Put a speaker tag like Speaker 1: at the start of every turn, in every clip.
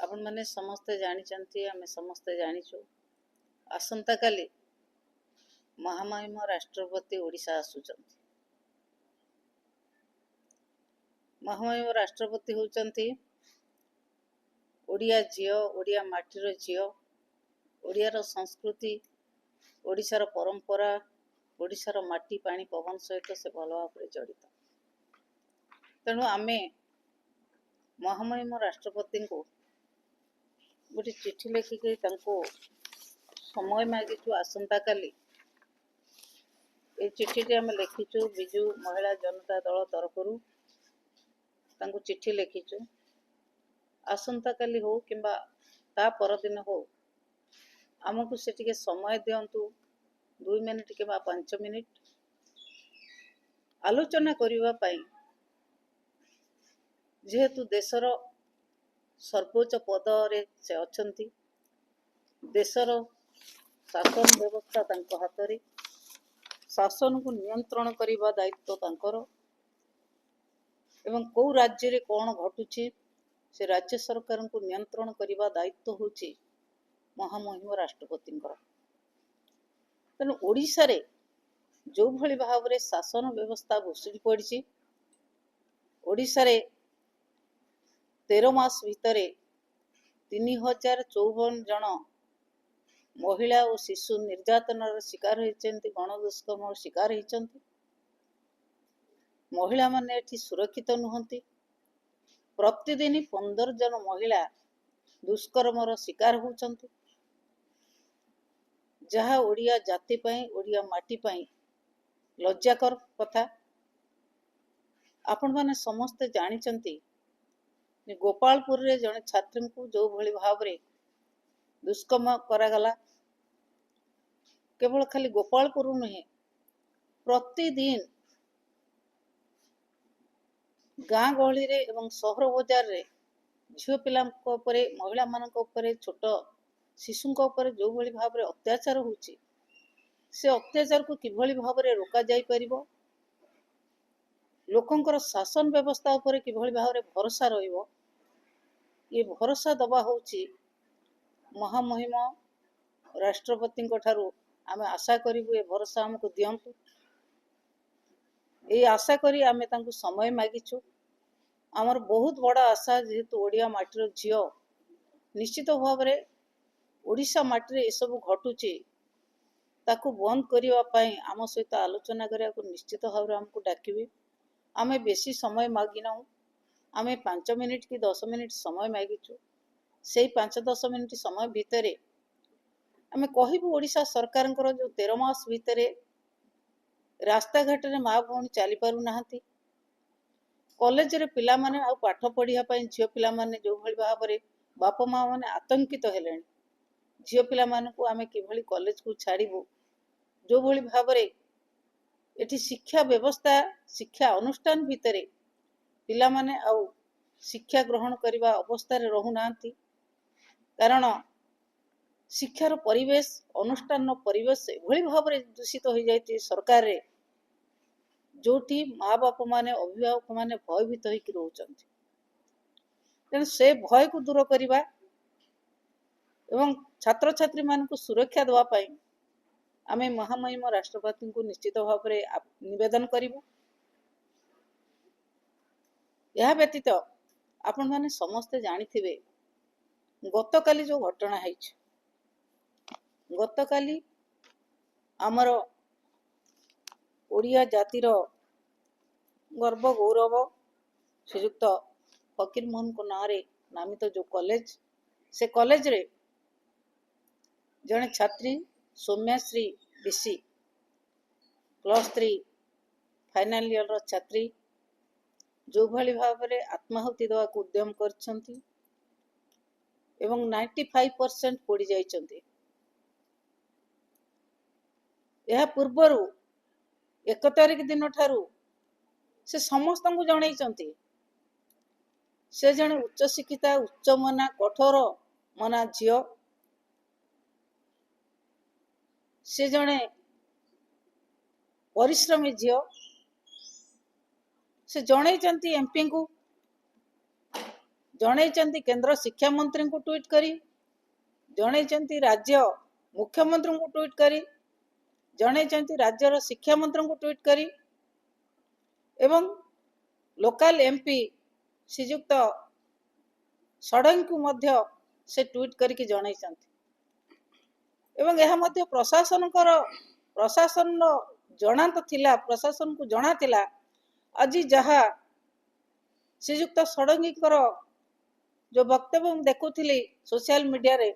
Speaker 1: आपण मैंने समस्ते जानी आम समस्ते जानीचु आसंता काली महामहिम राष्ट्रपति ओडिशा आसुचंती। महामहिम राष्ट्रपति होचंती ओडिया झियो, ओडिया माटीर झियो, ओडियार संस्कृति, ओडिशार परंपरा, ओडिशार माटी पानी पवन सहित से भल भाव जड़ित। तेणु आमे महामहिम राष्ट्रपति को गोटे चिठी लिखिक समय मागिचु आसंता काली। ये चिठी आम लिखिचु बिजु महिला जनता दल तरफ चिठी लिखिचु आसंता काली हो किंबा ता परदिन हो आमको से टिके समय दियंतु 2 मिनिट किंबा 5 मिनिट आलोचना करिबा पई। जेहेतु देशर सर्वोच्च पदरे से अछंती, देशर शासन व्यवस्था तांको हाथ रे, शासन को नियंत्रण करिबा दायित्व तांकर एवं को राज्य रे कोन घटुची से राज्य सरकार को नियंत्रण करिबा दायित्व होची महामहिम राष्ट्रपतिंकर। तेणु ओडिशा रे जो भली भाव रे शासन व्यवस्था घोषित पड़ी, ओडिशा रे 13 मास भितरे 3054 जन महिला और शिशु निर्यातनार शिकार होइचंती, गणदुष्कर्म शिकार होइचंती। महिला माने एठी सुरक्षित नुहंती। प्रतिदिन 15 जन महिला दुष्कर्मर शिकार होचंती, जहा ओडिया जाति पई, ओडिया माटी पई लज्जाकर कथा। आपण माने समस्त जानिचंती गोपालपुर रे जने छात्री को जो भली भाव रे दुष्कर्म करागला, केवल खाली गोपालपुर नुहे प्रतिदिन गाँ गहली रे एवं सहर बजार रे झियो पिला महिला मानक उपरे छोट शिशुंक उपरे जो भली भाव रे अत्याचार होची, से अत्याचार को किभली भाव रे रोका जाई परिबो, लोकंकर शासन व्यवस्था उपरे किभली भाव रे भरोसा रहिबो, ये भरोसा दबा होची महामहिम राष्ट्रपति ठारू आमे आशा करिबु। ये भरोसा हमको दियंतु। ये आशा करी आमे तांको समय मागिचु। आमर बहुत बड़ा आशा, जेहेतु ओडिया माटीर झियो, निश्चित भाव रे ओडिशा माटी रे एसबु घटुची ताकू बंद करिवा पई आम सहित आलोचना करिया को निश्चित भाव रे हमको डाकिबे। आमे बेसी समय मागिना, आमे 5 मिनिट कि 10 मिनिट समय मागिचु। से 5-10 मिनिट समय भितरे आमे कहिबु ओडिशा सरकारंकर जो 13 मास भितरे रास्ता घाट रे माँ भौणी चली पारु नाहंती, कॉलेज रे पिला माने आ पाठ पढ़िया पई झियो पिला माने जो भली भाव रे बापा माँ माने आतंकित हेलेनी। झियो पिला माने को आमे किभली कॉलेज को छाड़िबु, जो भली भाव रे एठी शिक्षा व्यवस्था, शिक्षा अनुष्ठान भितरे पिला माने आ शिक्षा ग्रहण करने अवस्था रहू नांती। कारण शिक्षार परिवेश, अनुष्ठान परिवेश एभली भाव में दूषित हो जाती सरकार रे, जोठी माँ बाप माने अभिभावक माने भयभीत होकर रोचंती। तेणु से भय को दूर करवा एवं छात्र छात्री मान को सुरक्षा देवा पाई आमे महामहिम राष्ट्रपति को निश्चित भाव में निवेदन करिबु। यह व्यतीत आपण माने समस्ते जानिथिबे गतकाली जो घटना है, गतकाली आमर ओडिया जातिर गर्व गौरव श्रीयुक्त फकीर मोहन को नाम रे नामित जो कॉलेज, से कॉलेज रे जने छात्री सौम्याश्री बीसी +3 फाइनल ईयर छात्री जो भली भाव में आत्माहुति देवा उद्यम करछंती एवं 95% पड़ी जाइछंती। यह पूर्वर 1 तारिख दिन ठारू से समस्त को जनईचंती। से जने उच्च शिक्षिता, उच्च मना, कठोर मना झियो, से जने परिश्रमी झियो, से जनईचंती एमपी को जणैचंती केंद्र शिक्षा मंत्री को ट्वीट करी, जणैचंती राज्य मुख्यमंत्री को ट्वीट करी, जणैचंती राज्यर शिक्षा मंत्री को ट्वीट करी एवं लोकल एमपी श्रीजुक्त षडंगी को मध्य से ट्वीट करके जणैचंती एवं यह मध्य प्रशासन जना तो थिला, प्रशासन को जना थिला आज जहा श्रीजुक्त षडंगी जो वक्तव्य देखुली सोशल मीडिया रे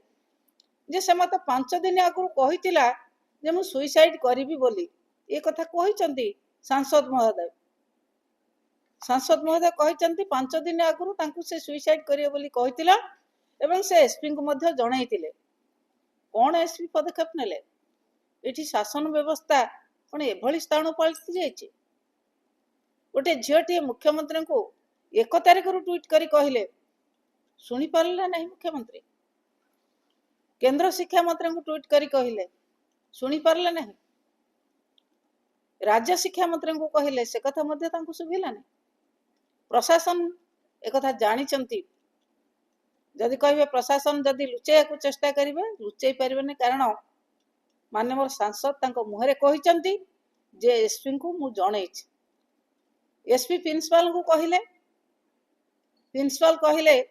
Speaker 1: जे से मत 5 दिन आगु कहितिला जे मु सुइसाइड करिवि बोली ए कथा कहिचंती सांसद महोदय कहिचंती 5 दिन आगु तांकु से सुइसाइड करियो बोली कहितिला एवं से एसपी को मध्य जणाइतिले। कोन एसपी पदक्षेप नेले? एठी शासन व्यवस्था कोन एभली स्थान पलटि जाइछि? गोटे झीटी मुख्यमंत्री को 1 तारिख ट्वीट करी कहले सुनी पारला नहीं, मुख्यमंत्री केंद्र शिक्षा मंत्री को ट्वीट करी कहले सुनी पारला नहीं, राज्य शिक्षा मंत्री को कहले से कथा मध्य तांको सुभिला नहीं। प्रशासन एक कथा जानिचंती, जदि कहबे प्रशासन जदि लुचेया को चेष्टा करिवे लुचेई परिबे नहीं, कारण माननीय सांसद तांको मुहरे कहिचंती जे एसपी को मु जणैछि। एसपी प्रिंसिपल को कहले, प्रिंसिपल कहले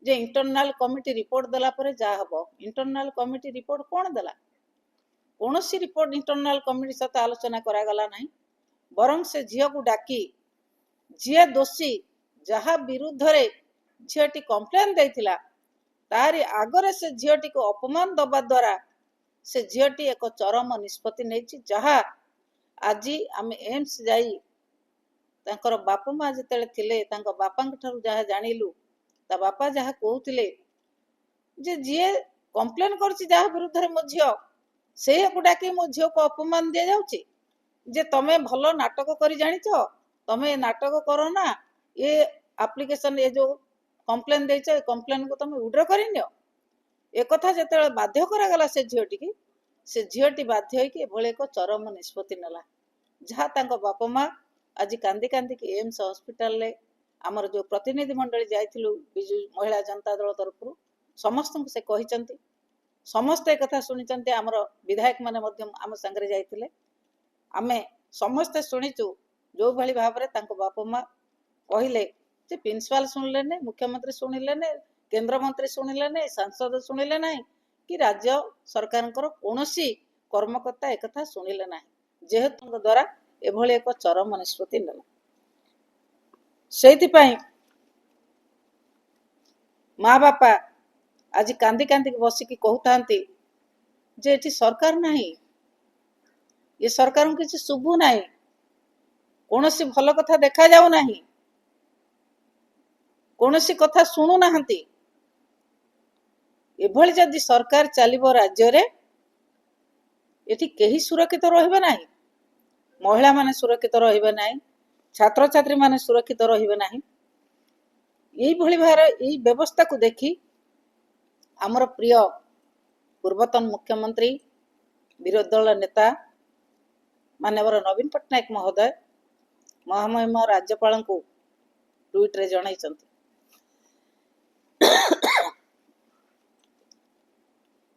Speaker 1: जे इंटरनल कमिटी रिपोर्ट देला परे जा हबो। इंटरनल कमिटी रिपोर्ट कौन देला? कौन सी रिपोर्ट इंटरनल कमिटी साथ आलोचना करा गला नहीं, बरं से झियो को डाकी झिया दोषी जहा विरुद्ध रे झियोटी कंप्लेन देथिला तारी आगरे से झियोटी को अपमान दबा द्वारा से झियोटी एक चरम निष्पत्ति नेछि, जहा आज आम एम्स जाई तांकर बापा माँ जेतेले थिले तांको बापा ठारू जहा जानिलु ता बापा जहा कहूतिले जे जीए कंप्लेन करछि जहा विरुद्ध रे मो झियो से को डाकी मो झियो को अपमान दिया जाउछि जे तमे भलो नाटक करी जानिछो, तमे नाटक करो ना, ये एप्लिकेशन ये जो कंप्लेन देइछ ए कंप्लेन को तमे उड्र करि नियो। एक कथा जेतेले बाध्य करा गला से झियोटी बाध्य होई कि एभले एक चरम निष्पत्ति नेला, जहा तांको बापा माँ आज कांदी कांदी कि एम्स हॉस्पिटल ले आमर जो प्रतिनिधि मंडली जाइथिलु बिजु महिला जनता दल तरफ समस्त को से कहिचंती, समस्त एक कथा सुनिचंती। आमर विधायक माने मध्यम आम संगरे जाइथिले, आमे समस्त सुनिचु जो भली भाव रे तांको बापा माँ कहिले जे प्रिंसिपल सुनिले ने, मुख्यमंत्री सुनिले ने, केंद्र मंत्री सुनिले ने, सांसद सुनिले नहीं कि राज्य सरकार कौनसी कर्मकर्ता एक कथा सुनिले नहीं, जेहेतु द्वारा एभली एक चरम निष्पत्ति नेला। सेइथिपाई माँ बापा आज कांदी कांदी बसिकी कहूथांती जे एठी सरकार नहीं, ये सरकार को किसी शुभु नहीं, कौनसी भल कथा देखा जाऊ नहीं, कौनसी कथा शुणु नाहंती। एभली जदि सरकार चलिबो राज्य रे एठी केही सुरक्षित रहिबे नाही, महिला माने सुरक्षित रहिबे नाही, छात्र छात्री माने सुरक्षित रहिबे नाही। यही भली भार यही व्यवस्था को देखी आमर प्रिय पूर्वतन मुख्यमंत्री विरोधी दल नेता माननीय नवीन पट्टनायक महोदय महामहिम राज्यपाल को ट्वीट रे जणाइछंती।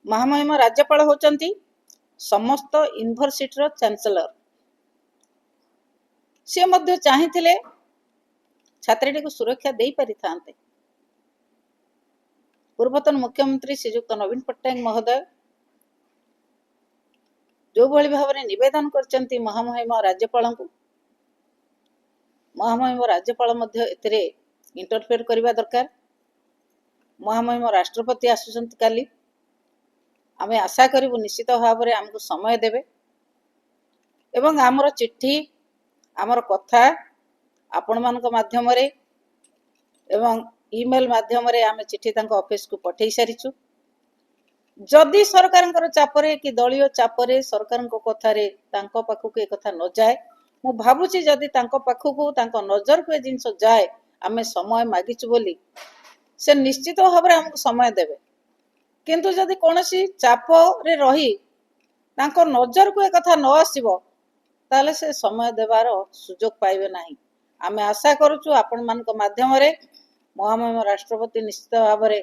Speaker 1: महामहिम राज्यपाल होचंती समस्त यूनिवर्सिटी रो चांसलर, से मध्य चाहिथिले छात्रीटी को सुरक्षा दे पारि थांते। पूर्वतन मुख्यमंत्री श्रीजुक्त नवीन पट्टनायक महोदय जो भली भाव में निवेदन करचंती महामहिम राज्यपाल को, महामहिम राज्यपाल मध्य एथिरे इंटरफेयर करबा दरकार। महामहिम राष्ट्रपति आसुचंती काली, आमे आशा करिबु निश्चित भाव में हमको समय देबे एवं आमर चिट्ठी आमर कथा आपण मानक माध्यम रे एवं ईमेल माध्यम रे आमे चिट्ठी तांको ऑफिस को पठेई सारिछु। जदि सरकार चापरे कि दलीय चापरे सरकार कथा रे तांको पाखु के कथा न जाए, मु भाबुची जदि तांको पाखु को तांको नजर को जिंस जाए, आमे समय मागिछु बोली से निश्चित भाव में हमको समय देबे। किंतु जदि कोनोसी चाप रे रही तांको नजर को ए कथा न आसीबो ताले से समय देवार सुजोग पाइबे नाही। आमे आशा करूछु आपण मानक माध्यम रे ମହାମହିମ ରାଷ୍ଟ୍ରପତି ନିଶ୍ଚିତ ଭାବରେ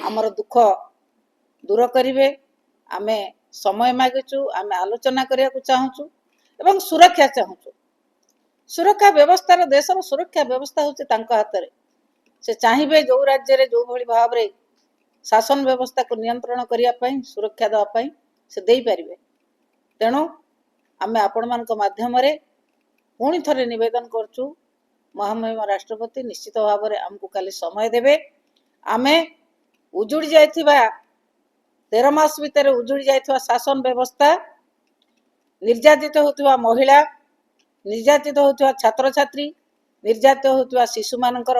Speaker 1: ଆମର ଦୁଃଖ ଦୂର କରିବେ। ଆମେ ସମୟ ମାଗିଛୁ, ଆମେ ଆଲୋଚନା କରିବାକୁ ଚାହୁଁଛୁ ଏବଂ ସୁରକ୍ଷା ଚାହୁଁଛୁ। ସୁରକ୍ଷା ବ୍ୟବସ୍ଥାର ଦେଶର ସୁରକ୍ଷା ବ୍ୟବସ୍ଥା ହେଉଛି ତାଙ୍କ ହାତରେ। ସେ ଚାହିଁବେ ଯେଉଁ ରାଜ୍ୟରେ ଯେଉଁଭଳି ଭାବରେ ଶାସନ ବ୍ୟବସ୍ଥାକୁ ନିୟନ୍ତ୍ରଣ କରିବା ପାଇଁ, ସୁରକ୍ଷା ଦେବା ପାଇଁ ସେ ଦେଇପାରିବେ। ତେଣୁ ଆମେ ଆପଣମାନଙ୍କ ମାଧ୍ୟମରେ ପୁଣି ଥରେ ନିବେଦନ କରୁଛୁ, ମହାମହିମ ରାଷ୍ଟ୍ରପତି ନିଶ୍ଚିତ ଭାବରେ ଆମକୁ କାଲି ସମୟ ଦେବେ। ଆମେ ଉଜୁଡ଼ି ଯାଇଥିବା 13 ମାସ ଭିତରେ ଉଜୁଡ଼ି ଯାଇଥିବା ଶାସନ ବ୍ୟବସ୍ଥା, ନିର୍ଯାତିତ ହେଉଥିବା ମହିଳା, ନିର୍ଯାତିତ ହେଉଥିବା ଛାତ୍ରଛାତ୍ରୀ, ନିର୍ଯାତିତ ହେଉଥିବା ଶିଶୁମାନଙ୍କର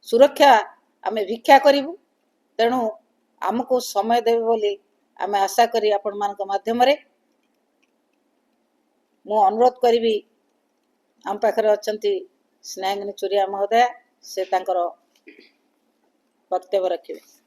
Speaker 1: ସୁରକ୍ଷା ଆମେ ଭିକ୍ଷା କରିବୁ। ତେଣୁ ଆମକୁ ସମୟ ଦେବେ ବୋଲି ଆମେ ଆଶା କରି ଆପଣମାନଙ୍କ ମାଧ୍ୟମରେ ମୁଁ ଅନୁରୋଧ କରିବି। ଆମ ପାଖରେ ଅଛନ୍ତି ସ୍ନେହାଙ୍ଗିନୀ ଚୁରିଆ ମହୋଦୟା, ସେ ତାଙ୍କର ବକ୍ତବ୍ୟ ରଖିବେ।